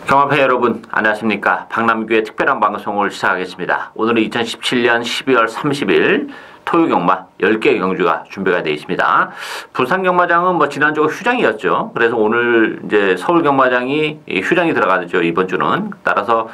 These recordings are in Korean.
경합회 여러분 안녕하십니까. 박남규의 특별한 방송을 시작하겠습니다. 오늘은 2017년 12월 30일 토요 경마 10개 경주가 준비가 되어 있습니다. 부산 경마장은 지난주가 휴장이었죠. 그래서 오늘 이제 서울 경마장이 휴장이 들어가죠. 이번 주는. 따라서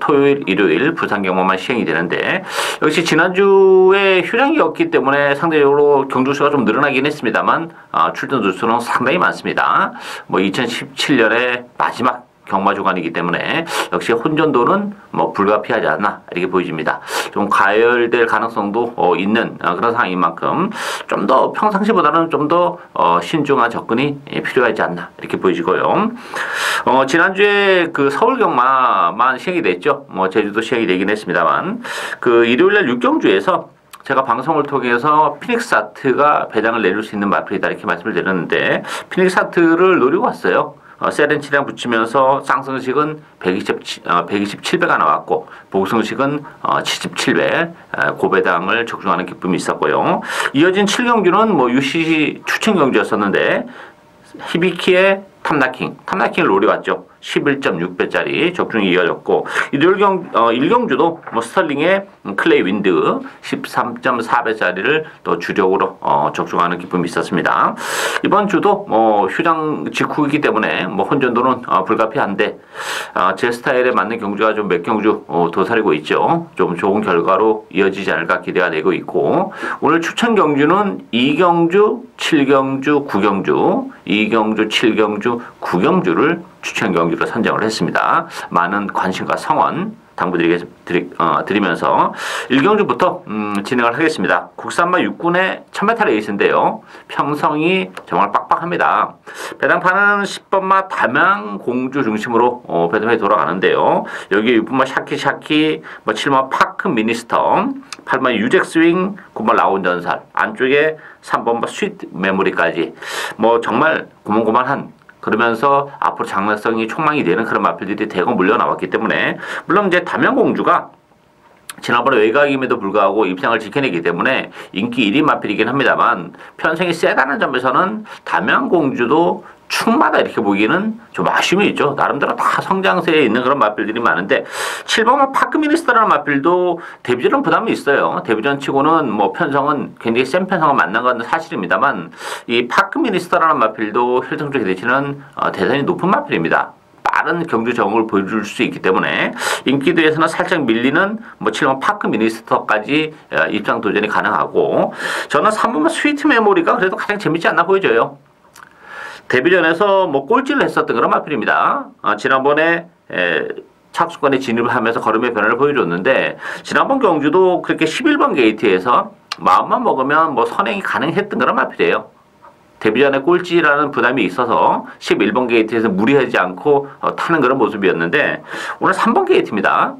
토요일, 일요일 부산 경마만 시행이 되는데, 역시 지난주에 휴장이었기 때문에 상대적으로 경주 수가 좀 늘어나긴 했습니다만 출전 주수는 상당히 많습니다. 2017년의 마지막 경마 주간이기 때문에 역시 혼전도는 불가피하지 않나 이렇게 보여집니다. 좀 가열될 가능성도 있는 그런 상황인 만큼 좀 더 평상시보다는 좀 더 신중한 접근이 필요하지 않나 이렇게 보여지고요. 지난주에 그 서울 경마만 시행이 됐죠. 제주도 시행이 되긴 했습니다만 그 일요일날 6경주에서 제가 방송을 통해서 피닉스 아트가 배당을 내릴 수 있는 마필이다 이렇게 말씀을 드렸는데, 피닉스 아트를 노리고 왔어요. 세렌치랑 붙이면서 쌍승식은 127배가 나왔고 복승식은 77배 고배당을 적중하는 기쁨이 있었고요. 이어진 7경주는 UCC 추천 경주였었는데 히비키의 탐나킹을 노려왔죠. 11.6배짜리 적중이 이어졌고, 1경주도 스털링의 클레이 윈드 13.4배짜리를 또 주력으로 적중하는 기쁨이 있었습니다. 이번 주도 휴장 직후이기 때문에 혼전도는 불가피한데 제 스타일에 맞는 경주가 좀 몇 경주 도사리고 있죠. 좀 좋은 결과로 이어지지 않을까 기대가 되고 있고, 오늘 추천 경주는 2경주, 7경주, 9경주, 2경주, 7경주, 9경주를 추천 경주로 선정을 했습니다. 많은 관심과 성원 당부드리면서 1경주부터 진행을 하겠습니다. 국산마 6군의 1000m 레이스인데요. 평성이 정말 빡빡합니다. 배당판은 10번마 담양공주 중심으로 배당이 돌아가는데요. 여기에 6번마 샤키샤키, 7번마 파크 미니스터, 8번마 유잭스윙, 9번마 라운전살, 안쪽에 3번마 스윗 메모리까지 정말 고만고만한, 그러면서 앞으로 장래성이 촉망이 되는 그런 마필들이 대거 물려 나왔기 때문에, 물론 이제 담양공주가 지난번에 외곽임에도 불구하고 입상을 지켜내기 때문에 인기 1위 마필이긴 합니다만, 편성이 세다는 점에서는 담양공주도 축마다 이렇게 보기에는 좀 아쉬움이 있죠. 나름대로 다 성장세에 있는 그런 마필들이 많은데, 7번마 파크미니스터라는 마필도 데뷔전은 부담이 있어요. 데뷔전 치고는 편성은 굉장히 센 편성을 만난 건 사실입니다만, 이 파크미니스터라는 마필도 혈통적 기대치는 대단히 높은 마필입니다. 빠른 경주 적응을 보여줄 수 있기 때문에 인기도에서는 살짝 밀리는 7번 파크 미니스터까지 입장 도전이 가능하고, 저는 3번마 스위트 메모리가 그래도 가장 재밌지 않나 보여져요. 데뷔전에서 꼴찌를 했었던 그런 마필입니다. 지난번에 착수권에 진입을 하면서 걸음의 변화를 보여줬는데, 지난번 경주도 그렇게 11번 게이트에서 마음만 먹으면 선행이 가능했던 그런 마필이에요. 데뷔전에 꼴찌라는 부담이 있어서 11번 게이트에서 무리하지 않고 타는 그런 모습이었는데, 오늘 3번 게이트입니다.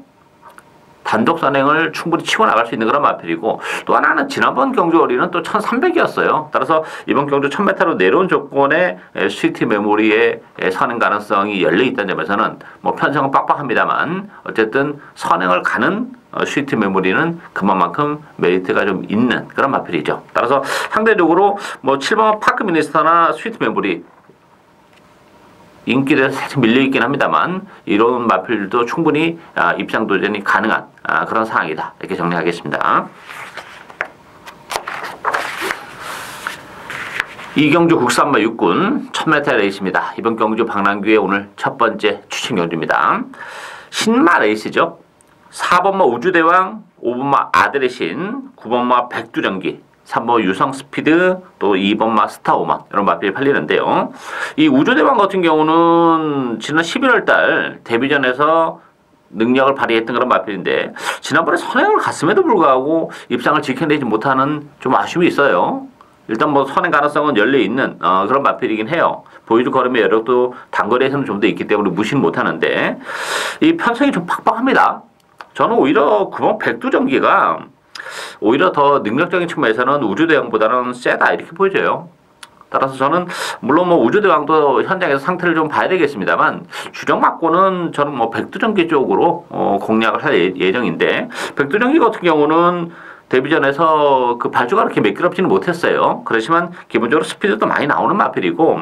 단독 선행을 충분히 치고 나갈 수 있는 그런 마필이고, 또 하나는 지난번 경주 어리는 또 1300이었어요. 따라서 이번 경주 1000m로 내려온 조건에 스위트 메모리의 선행 가능성이 열려 있다는 점에서는 편성은 빡빡합니다만, 어쨌든 선행을 가는 스위트 메모리는 그만큼 메리트가 좀 있는 그런 마필이죠. 따라서 상대적으로 7번 파크 미니스터나 스위트 메모리 인기를 살짝 밀려있긴 합니다만, 이런 마필도 충분히 입상 도전이 가능한 그런 상황이다 이렇게 정리하겠습니다. 이경주 국산마 6군 1000m 레이스입니다. 이번 경주 박남규의 오늘 첫 번째 추천 경주입니다. 신마 레이스죠. 4번마 우주대왕, 5번마 아들의 신, 9번마 백두전기, 3번 유성 스피드, 또 2번마 스타오먼, 이런 마필이 팔리는데요. 이 우주대왕 같은 경우는 지난 11월 달 데뷔전에서 능력을 발휘했던 그런 마필인데, 지난번에 선행을 갔음에도 불구하고 입상을 지켜내지 못하는 좀 아쉬움이 있어요. 일단 선행 가능성은 열려있는 그런 마필이긴 해요. 보여줄 걸음의 여력도 단거리에서는 좀 더 있기 때문에 무시는 못하는데, 이 편성이 좀 팍팍합니다. 저는 오히려 9번 백두전기가 오히려 더 능력적인 측면에서는 우주대왕보다는 세다 이렇게 보여져요. 따라서 저는 물론 우주대왕도 현장에서 상태를 좀 봐야 되겠습니다만, 주력 맞고는 저는 백두전기 쪽으로 공략을 할 예정인데, 백두전기 같은 경우는 데뷔전에서 그 발주가 그렇게 매끄럽지는 못했어요. 그렇지만 기본적으로 스피드도 많이 나오는 마필이고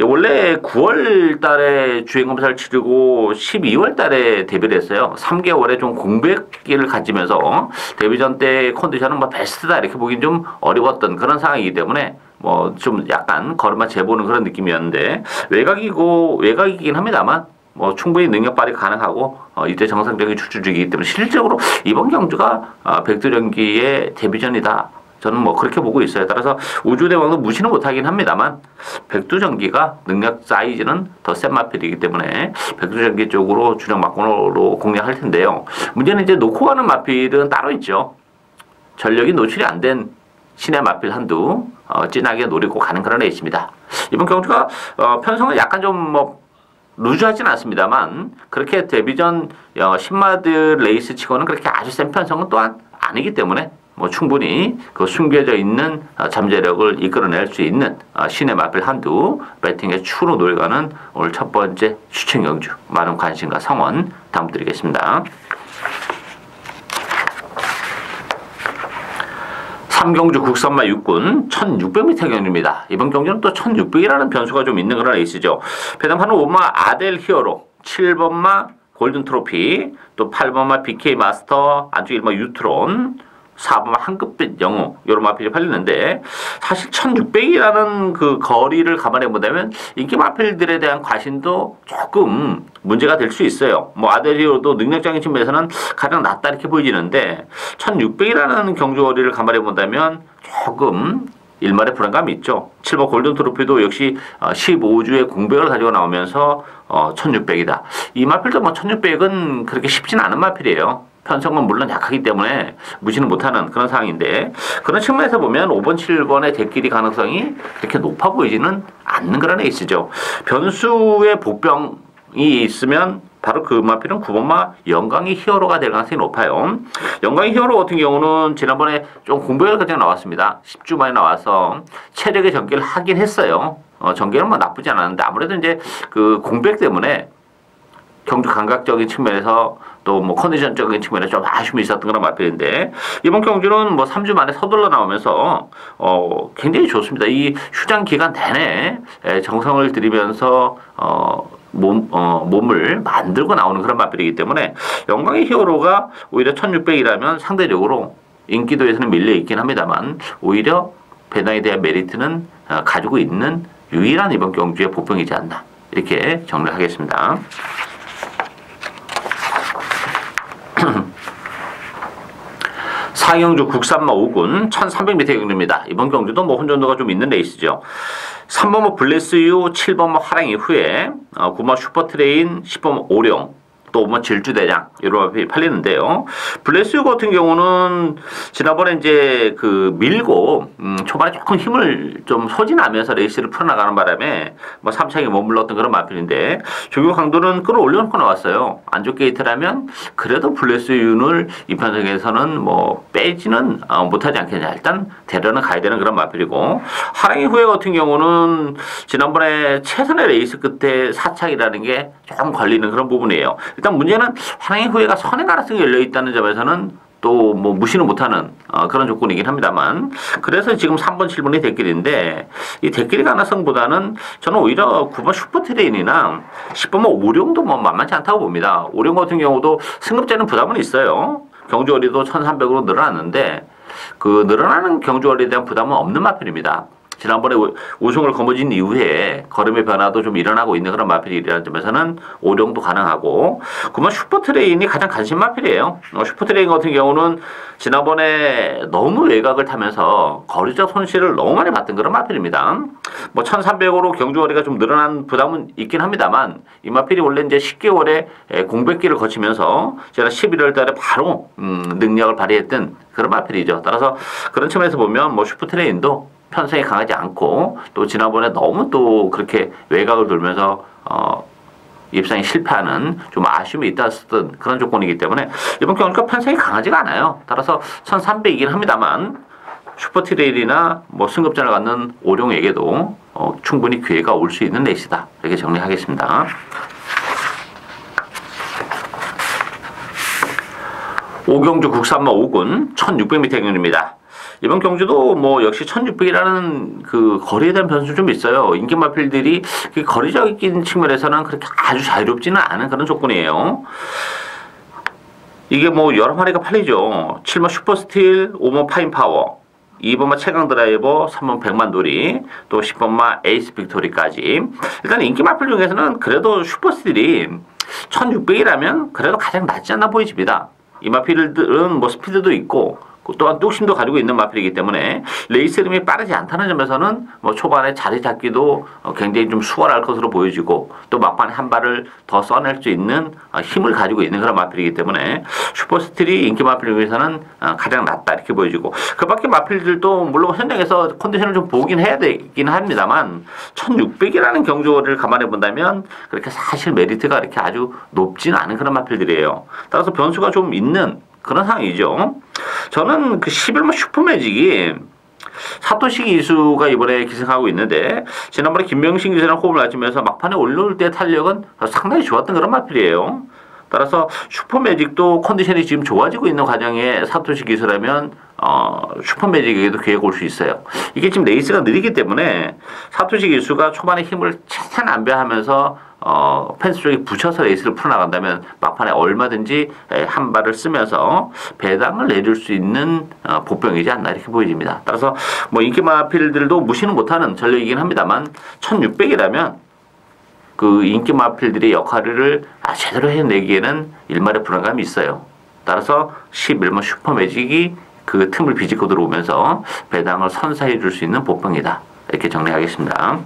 원래 9월 달에 주행검사를 치르고 12월 달에 데뷔를 했어요. 3개월에 좀 공백기를 가지면서 데뷔전 때 컨디션은 뭐 베스트다 이렇게 보긴 좀 어려웠던 그런 상황이기 때문에 뭐 좀 약간 걸음마 재보는 그런 느낌이었는데 외곽이긴 합니다만 뭐 충분히 능력 발휘 가능하고 이때 정상적인 출주이기 때문에 실질적으로 이번 경주가 백두련기의 데뷔전이다. 저는 뭐 그렇게 보고 있어요. 따라서 우주대왕도 무시는 못하긴 합니다만 백두전기가 능력 사이즈는 더 센 마필이기 때문에 백두전기 쪽으로 주력 막권으로 공략할 텐데요. 문제는 이제 놓고 가는 마필은 따로 있죠. 전력이 노출이 안 된 신의 마필 한두 진하게 노리고 가는 그런 레이스입니다. 이번 경주가 편성은 약간 좀뭐 루즈하진 않습니다만 그렇게 데뷔전 10마드 레이스 치고는 그렇게 아주 센 편성은 또한 아니기 때문에 뭐 충분히 그 숨겨져 있는 잠재력을 이끌어낼 수 있는 신의 마필 한두 배팅의 추로 노려가는 오늘 첫 번째 추천 경주 많은 관심과 성원 담드리겠습니다. 3경주 국산마 6군 1600m 경주입니다. 이번 경주는 또 1600이라는 변수가 좀 있는 그런 레이스죠. 배당판은 5마 아델 히어로, 7번마 골든 트로피, 또 8번마 BK 마스터, 안쪽 1마 유트론, 4번마 한급빛 영웅 이런 마필이 팔리는데 사실 1600이라는 그 거리를 감안해 본다면 인기 마필들에 대한 과신도 조금 문제가 될 수 있어요. 뭐 아델리오도 능력적인 측면에서는 가장 낫다 이렇게 보이지는데 1600이라는 경주 거리를 감안해 본다면 조금 일말의 불안감이 있죠. 7번 골든 트로피도 역시 15주의 공백을 가지고 나오면서 1600이다. 이 마필도 뭐 1600은 그렇게 쉽진 않은 마필이에요. 편성은 물론 약하기 때문에 무시는 못하는 그런 상황인데 그런 측면에서 보면 5번, 7번의 대끼리 가능성이 그렇게 높아 보이지는 않는 그런 에이스죠. 변수의 복병이 있으면 바로 그 마필은 9번마 영광의 히어로가 될 가능성이 높아요. 영광의 히어로 같은 경우는 지난번에 좀 공백을 가지고 나왔습니다. 10주 만에 나와서 체력의 전개를 하긴 했어요. 전개는 뭐 나쁘지 않았는데 아무래도 이제 그 공백 때문에 경주 감각적인 측면에서 또 뭐 컨디션적인 측면에서 좀 아쉬움이 있었던 그런 마필인데 이번 경주는 뭐 3주 만에 서둘러 나오면서 굉장히 좋습니다. 이 휴장 기간 내내 정성을 들이면서 몸을 만들고 나오는 그런 마필이기 때문에 영광의 히어로가 오히려 1600이라면 상대적으로 인기도에서는 밀려 있긴 합니다만 오히려 배당에 대한 메리트는 가지고 있는 유일한 이번 경주의 복병이지 않나 이렇게 정리하겠습니다. 4경주 국산마 5군 1300m 경주입니다. 이번 경주도 뭐 혼전도가 좀 있는 레이스죠. 3번마 블레스유, 7번마 화랑이 후에 9번마 슈퍼트레인, 10번마 오룡, 또 뭐 질주대장 이런 마필이 팔리는데요. 블레스유 같은 경우는 지난번에 이제 그 밀고 초반에 조금 힘을 좀 소진하면서 레이스를 풀어나가는 바람에 뭐 3차에 머물렀던 그런 마필인데 조교 강도는 끌어올려놓고 나왔어요. 안쪽 게이트라면 그래도 블레스유를 이 편성에서는 뭐 빼지는 못하지 않겠냐. 일단 데려는 가야 되는 그런 마필이고 하랑이 후에 같은 경우는 지난번에 최선의 레이스 끝에 4착이라는 게 조금 걸리는 그런 부분이에요. 일단 문제는 화랑의 후회가 선의 가능성이 열려있다는 점에서는 또 뭐 무시는 못하는 그런 조건이긴 합니다만 그래서 지금 3번, 7번이 대길인데 이 대길 가능성보다는 저는 오히려 9번 슈퍼트레인이나 10번 뭐 오룡도 뭐 만만치 않다고 봅니다. 오룡 같은 경우도 승급제는 부담은 있어요. 경주거리도 1300으로 늘어났는데 그 늘어나는 경주거리에 대한 부담은 없는 마필입니다. 지난번에 우승을 거머쥔 이후에 걸음의 변화도 좀 일어나고 있는 그런 마필이라는 점에서는 오룡도 가능하고 그만 슈퍼트레인이 가장 관심 마필이에요. 슈퍼트레인 같은 경우는 지난번에 너무 외곽을 타면서 거리적 손실을 너무 많이 봤던 그런 마필입니다. 뭐 1300으로 경주거리가 좀 늘어난 부담은 있긴 합니다만 이 마필이 원래 이제 10개월의 공백기를 거치면서 제가 11월 달에 바로 능력을 발휘했던 그런 마필이죠. 따라서 그런 측면에서 보면 뭐 슈퍼트레인도 편성이 강하지 않고 또 지난번에 너무 또 그렇게 외곽을 돌면서 입상이 실패하는 좀 아쉬움이 있었던 그런 조건이기 때문에 이번 경우가 편성이 강하지가 않아요. 따라서 1300이긴 합니다만 슈퍼트레일이나 뭐 승급전을 갖는 오룡에게도 충분히 기회가 올 수 있는 레이스다. 이렇게 정리하겠습니다. 오경주 국산마 5군 1600m 경주입니다. 이번 경주도 뭐 역시 1600이라는 그 거리에 대한 변수 좀 있어요. 인기 마필들이 거리적인 측면에서는 그렇게 아주 자유롭지는 않은 그런 조건이에요. 이게 뭐 여러 마리가 팔리죠. 7번 슈퍼스틸, 5번 파인파워, 2번마 최강 드라이버, 3번 백만돌이, 또 10번마 에이스 빅토리까지. 일단 인기 마필 중에서는 그래도 슈퍼스틸이 1600이라면 그래도 가장 낫지 않나 보여집니다. 이 마필들은 뭐 스피드도 있고 또한 뚝심도 가지고 있는 마필이기 때문에 레이스 흐름이 빠르지 않다는 점에서는 뭐 초반에 자리 잡기도 굉장히 좀 수월할 것으로 보여지고 또 막판에 한 발을 더 써낼 수 있는 힘을 가지고 있는 그런 마필이기 때문에 슈퍼스틸이 인기 마필 중에서는 가장 낫다 이렇게 보여지고 그 밖에 마필들도 물론 현장에서 컨디션을 좀 보긴 해야 되긴 합니다만 1600이라는 경주를 감안해 본다면 그렇게 사실 메리트가 이렇게 아주 높지는 않은 그런 마필들이에요. 따라서 변수가 좀 있는 그런 상황이죠. 저는 그 11번 슈퍼매직이 사토시 기수가 이번에 기승하고 있는데 지난번에 김명신 기수랑 호흡을 맞추면서 막판에 올라올 때 탄력은 상당히 좋았던 그런 마필이에요. 따라서 슈퍼매직도 컨디션이 지금 좋아지고 있는 과정에 사토시 기수라면 슈퍼매직에게도 기회가 올 수 있어요. 이게 지금 레이스가 느리기 때문에 사토시 기수가 초반에 힘을 최대한 안배하면서 펜스 쪽에 붙여서 레이스를 풀어나간다면 막판에 얼마든지 한 발을 쓰면서 배당을 내줄 수 있는 보병이지 않나 이렇게 보여집니다. 따라서 뭐 인기 마필들도 무시는 못하는 전력이긴 합니다만 1600이라면 그 인기 마필들의 역할을 제대로 해내기에는 일말의 불안감이 있어요. 따라서 11번 슈퍼매직이 그 틈을 비집고 들어오면서 배당을 선사해 줄 수 있는 보병이다. 이렇게 정리하겠습니다.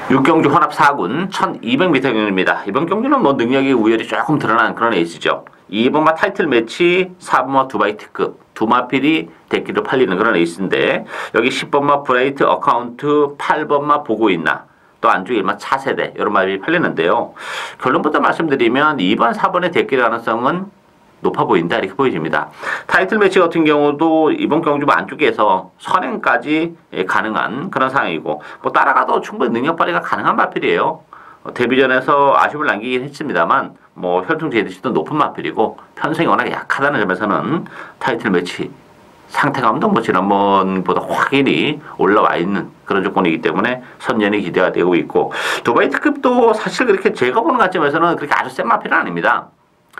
6경주 혼합 4군 1200m 경주입니다. 이번 경주는 뭐 능력의 우열이 조금 드러난 그런 에이스죠. 2번마 타이틀 매치, 4번마 두바이트급 두 마필이 대기로 팔리는 그런 에이스인데 여기 10번마 브라이트 어카운트, 8번마 보고 있나 또 안쪽에 1번 차세대 이런 마필이 팔리는데요. 결론부터 말씀드리면 2번, 4번의 대기 가능성은 높아 보인다 이렇게 보여집니다. 타이틀 매치 같은 경우도 이번 경주 안쪽에서 선행까지 가능한 그런 상황이고 뭐 따라가도 충분히 능력 발휘가 가능한 마필이에요. 데뷔전에서 아쉬움을 남기긴 했습니다만 뭐 혈중 제드시도 높은 마필이고 편성이 워낙 약하다는 점에서는 타이틀 매치 상태감도 뭐 지난번보다 확연히 올라와 있는 그런 조건이기 때문에 선전이 기대가 되고 있고 두바이 특급도 사실 그렇게 제가 보는 관점에서는 그렇게 아주 센 마필은 아닙니다.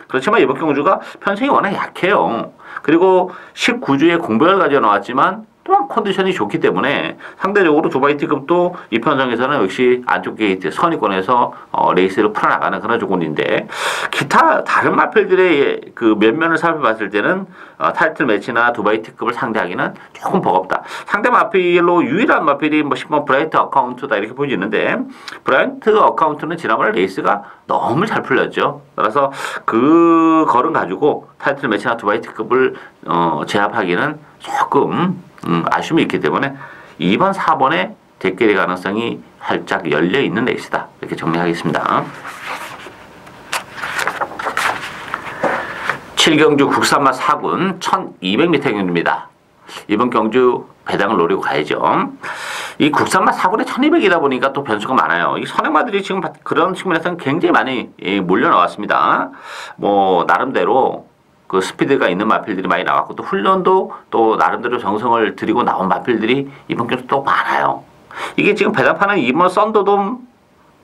그렇지만 이번 경주가 편성이 워낙 약해요. 그리고 19주에 공백을 가져 나왔지만 또한 컨디션이 좋기 때문에 상대적으로 두바이티급도 이 편성에서는 역시 안쪽 게이트 선위권에서 레이스를 풀어나가는 그런 조건인데 기타 다른 마필들의 그 면면을 살펴봤을 때는 타이틀 매치나 두바이티급을 상대하기는 조금 버겁다. 상대 마필로 유일한 마필이 뭐 10번 브라이트 어카운트다 이렇게 보이는데 브라이트 어카운트는 지난번에 레이스가 너무 잘 풀렸죠. 따라서 그 걸음 가지고 타이틀 매치나 두바이티급을 제압하기는 조금 아쉬움이 있기 때문에 2번, 4번의 대결의 가능성이 활짝 열려있는 레이스다. 이렇게 정리하겠습니다. 7경주 국산마 4군 1200m 경주입니다. 이번 경주 배당을 노리고 가야죠. 이 국산마 4군에 1200이다 보니까 또 변수가 많아요. 이 선행마들이 지금 그런 측면에서는 굉장히 많이 몰려 나왔습니다. 뭐 나름대로 그 스피드가 있는 마필들이 많이 나왔고 또 훈련도 또 나름대로 정성을 들이고 나온 마필들이 이번 경주 또 많아요. 이게 지금 배당파는 2번 썬더돔,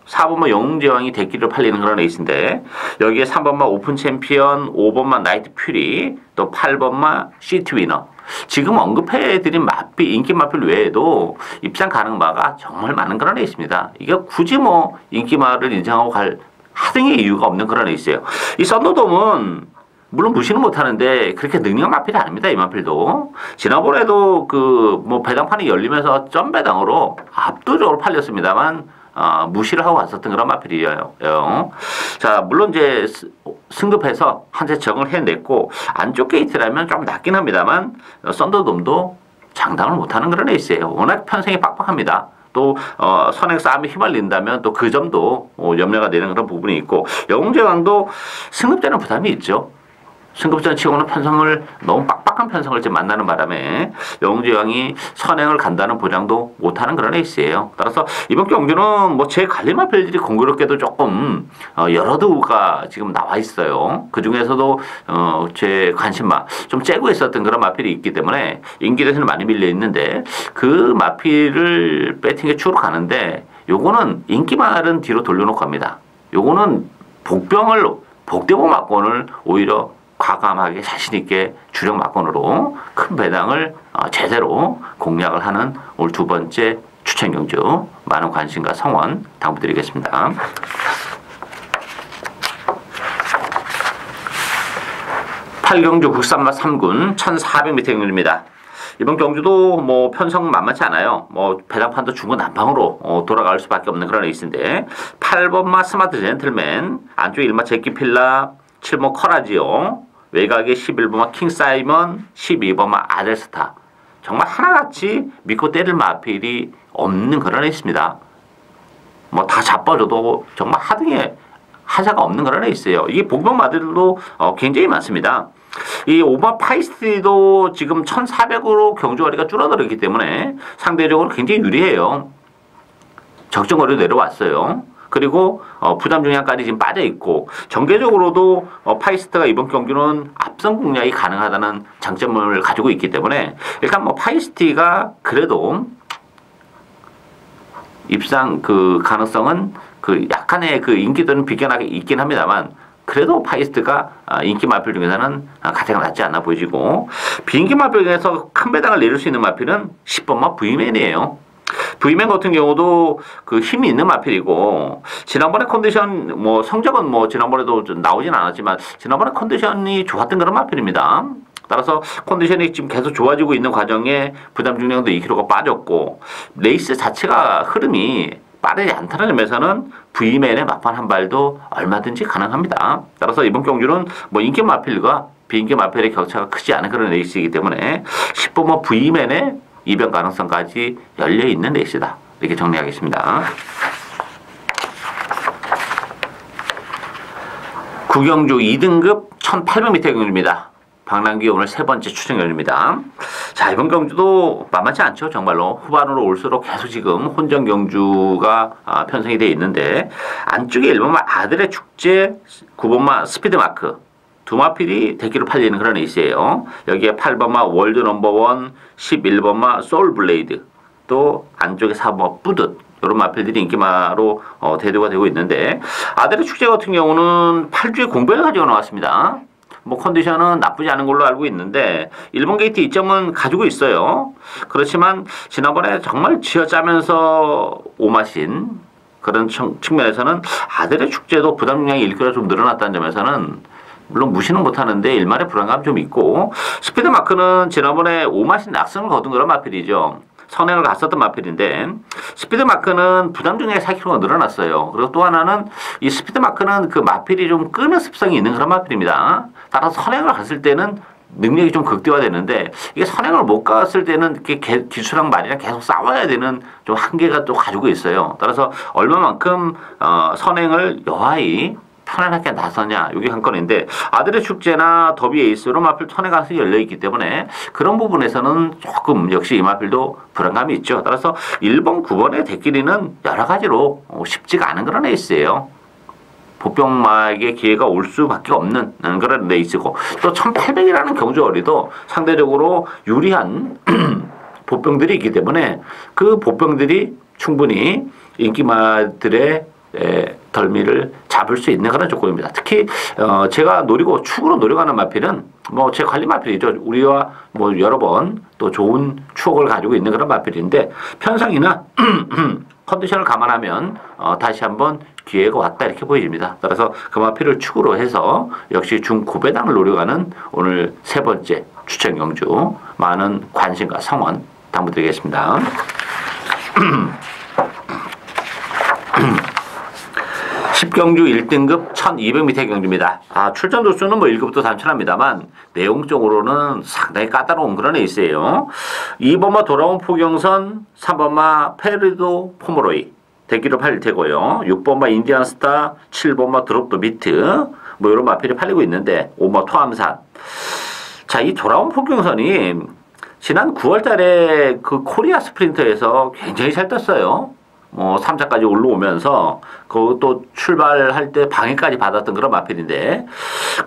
4번만 영웅제왕이 대기를 팔리는 그런 레이스인데 여기에 3번만 오픈 챔피언, 5번만 나이트 퓨리, 또 8번만 시티 위너 지금 언급해드린 마필, 인기 마필 외에도 입상 가능마가 정말 많은 그런 레이스입니다. 이게 굳이 뭐 인기마를 인정하고 갈 하등의 이유가 없는 그런 레이스예요. 이 썬더돔은 물론 무시는 못하는데 그렇게 능력 마필이 아닙니다. 이 마필도 지난번에도 그 뭐 배당판이 열리면서 점 배당으로 압도적으로 팔렸습니다만 무시를 하고 왔었던 그런 마필이에요. 자 물론 이제 승급해서 한세 적응을 해냈고 안쪽 게이트라면 좀 낮긴 합니다만 썬더돔도 장담을 못하는 그런 레이스예요. 워낙 편성이 빡빡합니다. 또 선행 싸움에 휘말린다면 또 그 점도 염려가 되는 그런 부분이 있고 영웅제왕도 승급되는 부담이 있죠. 승급전 치고는 편성을 너무 빡빡한 편성을 지금 만나는 바람에 영주왕이 선행을 간다는 보장도 못하는 그런 에이스예요. 따라서 이번 경기는 뭐 제 관리 마필들이 공교롭게도 조금 여러 두가 지금 나와 있어요. 그 중에서도 제 관심마 좀 째고 있었던 그런 마필이 있기 때문에 인기대에서는 많이 밀려 있는데 그 마필을 배팅에 추로 가는데 요거는 인기말은 뒤로 돌려놓고 갑니다. 요거는 복대복 막권을 오히려 과감하게 자신있게 주력 막권으로 큰 배당을 제대로 공략을 하는 오늘 두 번째 추천 경주 많은 관심과 성원 당부드리겠습니다. 8경주 국산마 3군 1400m 경주입니다. 이번 경주도 뭐 편성 만만치 않아요. 뭐 배당판도 중구난방으로 돌아갈 수밖에 없는 그런 레이스인데 8번마 스마트 젠틀맨, 안쪽에 1마 제키필라, 7번 커라지오, 외곽에 11번마 킹사이먼, 12번마 아델스타. 정말 하나같이 믿고 때릴 마필이 없는 그런 레이스입니다. 뭐 다 자빠져도 정말 하등에 하자가 없는 그런 레이스예요. 이게 복병 마들도 굉장히 많습니다. 이 오버 파이스티도 지금 1400으로 경주거리가 줄어들었기 때문에 상대적으로 굉장히 유리해요. 적정거리로 내려왔어요. 그리고 부담 중량까지 지금 빠져 있고 전개적으로도 파이스트가 이번 경기는 앞선 공략이 가능하다는 장점을 가지고 있기 때문에 일단 뭐 파이스티가 그래도 입상 그 가능성은 그 약간의 그 인기도는 비껴나게 있긴 합니다만 그래도 파이스트가 인기 마필 중에서는 가장 낫지 않나 보이고 비인기 마필 중에서 큰 배당을 내릴 수 있는 마필은 10번마 V맨이에요. V맨 같은 경우도 그 힘이 있는 마필이고 지난번에 컨디션 뭐 성적은 뭐 지난번에도 나오진 않았지만 지난번에 컨디션이 좋았던 그런 마필입니다. 따라서 컨디션이 지금 계속 좋아지고 있는 과정에 부담 중량도 2kg가 빠졌고 레이스 자체가 흐름이 빠르지 않다는 점에서는 V맨의 막판 한 발도 얼마든지 가능합니다. 따라서 이번 경주는 뭐 인기 마필과 비인기 마필의 격차가 크지 않은 그런 레이스이기 때문에 10번마 V맨의 이변 가능성까지 열려있는 레이스다. 이렇게 정리하겠습니다. 구경주 2등급 1800m 경주입니다. 방랑기 오늘 세 번째 추천 경주입니다. 자, 이번 경주도 만만치 않죠. 정말로 후반으로 올수록 계속 지금 혼전 경주가 편성이 되어 있는데 안쪽에 1번마 아들의 축제, 9번마 스피드마크 두 마필이 대기로 팔리는 그런 레이스예요. 여기에 8번마 월드 넘버원, 11번마 소울블레이드, 또 안쪽에 4번마 뿌듯 이런 마필들이 인기마로 대두가 되고 있는데 아들의 축제 같은 경우는 8주에 공백을 가지고 나왔습니다. 뭐 컨디션은 나쁘지 않은 걸로 알고 있는데 일본 게이트 2점은 가지고 있어요. 그렇지만 지난번에 정말 쥐어짜면서 오마신 그런 측면에서는 아들의 축제도 부담 중량이 1kg 좀 늘어났다는 점에서는 물론 무시는 못하는데 일말의 불안감이 좀 있고 스피드마크는 지난번에 오마신 낙선을 거둔 그런 마필이죠. 선행을 갔었던 마필인데 스피드마크는 부담 중에 4kg가 늘어났어요. 그리고 또 하나는 이 스피드마크는 그 마필이 좀 끄는 습성이 있는 그런 마필입니다. 따라서 선행을 갔을 때는 능력이 좀 극대화되는데 이게 선행을 못 갔을 때는 이렇게 기수랑 말이랑 계속 싸워야 되는 좀 한계가 또 가지고 있어요. 따라서 얼마만큼 선행을 여하이 편안하게 나서냐 이게 한 건인데 아들의 축제나 더비 에이스로 마필 선행 가능성이 열려있기 때문에 그런 부분에서는 조금 역시 이 마필도 불안감이 있죠. 따라서 1번, 9번의 대끼리는 여러 가지로 쉽지가 않은 그런 에이스예요. 보병마에게 기회가 올 수밖에 없는 그런 레이스고 또 1800이라는 경주거리도 상대적으로 유리한 보병들이 있기 때문에 그 보병들이 충분히 인기마들의 덜미를 잡을 수 있는 그런 조건입니다. 특히 제가 노리고 축으로 노려가는 마필은 뭐 제 관리 마필이죠. 우리와 뭐 여러 번 또 좋은 추억을 가지고 있는 그런 마필인데 편성이나 컨디션을 감안하면 다시 한번 기회가 왔다 이렇게 보여집니다. 따라서 그 마필을 축으로 해서 역시 중고배당을 노려가는 오늘 세 번째 추천 경주 많은 관심과 성원 당부드리겠습니다. 10경주 1등급 1200m 경주입니다. 출전 도수는 뭐 1급도 단순합니다만 내용적으로는 상당히 까다로운 그런 에이스예요. 2번마 돌아온 포경선, 3번마 페르도 포모로이 대기로 팔릴 테고요. 6번마 인디안스타, 7번마 드롭도 비트, 뭐 이런 마필이 팔리고 있는데 오모 토암산. 자, 이 돌아온 폭경선이 지난 9월 달에 그 코리아 스프린터에서 굉장히 잘 떴어요. 3차까지 올라오면서 그것도 출발할 때 방해까지 받았던 그런 마필인데,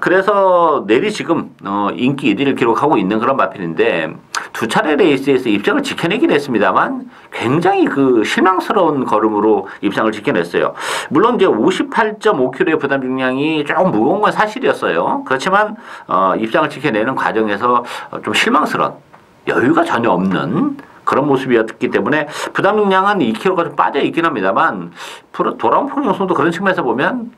그래서 내리 지금 인기 1위를 기록하고 있는 그런 마필인데, 두 차례 레이스에서 입장을 지켜내긴 했습니다만 굉장히 그 실망스러운 걸음으로 입장을 지켜냈어요. 물론 이제 58.5kg의 부담 중량이 조금 무거운 건 사실이었어요. 그렇지만 입장을 지켜내는 과정에서 좀 실망스러운, 여유가 전혀 없는 그런 모습이었기 때문에 부담 중량은 2kg가 좀 빠져 있긴 합니다만 돌아온 폭력성도 그런 측면에서 보면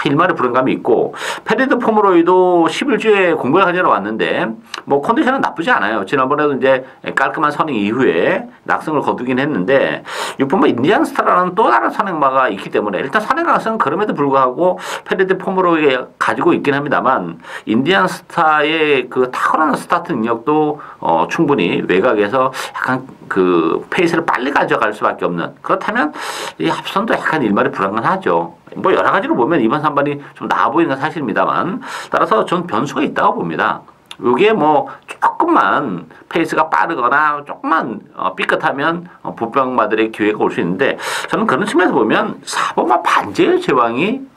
일말의 불안감이 있고, 페리드 포므로이도 11주에 공부를 하려러 왔는데 뭐 컨디션은 나쁘지 않아요. 지난번에도 이제 깔끔한 선행 이후에 낙승을 거두긴 했는데 6번마 인디안 스타라는 또 다른 선행마가 있기 때문에 일단 선행 가능성은 그럼에도 불구하고 페리드 포므로이에 가지고 있긴 합니다만, 인디안 스타의 그 탁월한 스타트 능력도 충분히 외곽에서 약간 그 페이스를 빨리 가져갈 수밖에 없는, 그렇다면 이 합선도 약간 일말의 불안은 하죠. 뭐 여러 가지로 보면 2번, 3번이 좀 나아 보이는 건 사실입니다만, 따라서 전 변수가 있다고 봅니다. 요게 뭐 조금만 페이스가 빠르거나 조금만 삐끗하면 부병마들의 기회가 올 수 있는데, 저는 그런 측면에서 보면 4번마 반제의 제왕이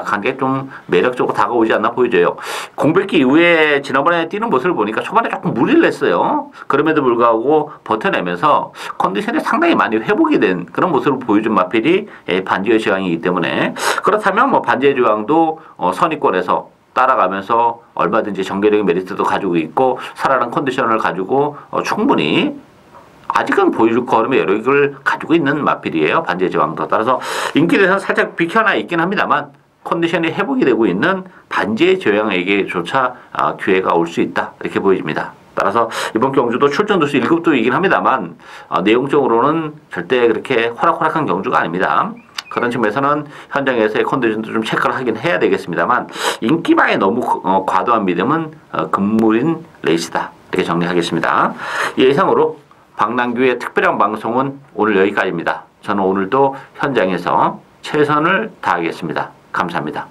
관계 좀 매력적으로 다가오지 않나 보여져요. 공백기 이후에 지난번에 뛰는 모습을 보니까 초반에 조금 무리를 했어요. 그럼에도 불구하고 버텨내면서 컨디션이 상당히 많이 회복이 된 그런 모습을 보여준 마필이 반지의 제왕이기 때문에, 그렇다면 뭐 반지의 제왕도 선의권에서 따라가면서 얼마든지 전개력의 메리트도 가지고 있고 살아난 컨디션을 가지고 충분히 아직은 보여줄 걸음의 여력을 가지고 있는 마필이에요. 반지의 제왕도. 따라서 인기대에서는 살짝 비켜나 있긴 합니다만 컨디션이 회복이 되고 있는 반지의 제왕에게조차 기회가 올 수 있다, 이렇게 보여집니다. 따라서 이번 경주도 출전 도수 1급도이긴 합니다만 내용적으로는 절대 그렇게 호락호락한 경주가 아닙니다. 그런 측면에서는 현장에서의 컨디션도 좀 체크를 하긴 해야 되겠습니다만, 인기바에 너무 과도한 믿음은 금물인 레이스다, 이렇게 정리하겠습니다. 예상으로 박남규의 특별한 방송은 오늘 여기까지입니다. 저는 오늘도 현장에서 최선을 다하겠습니다. 감사합니다.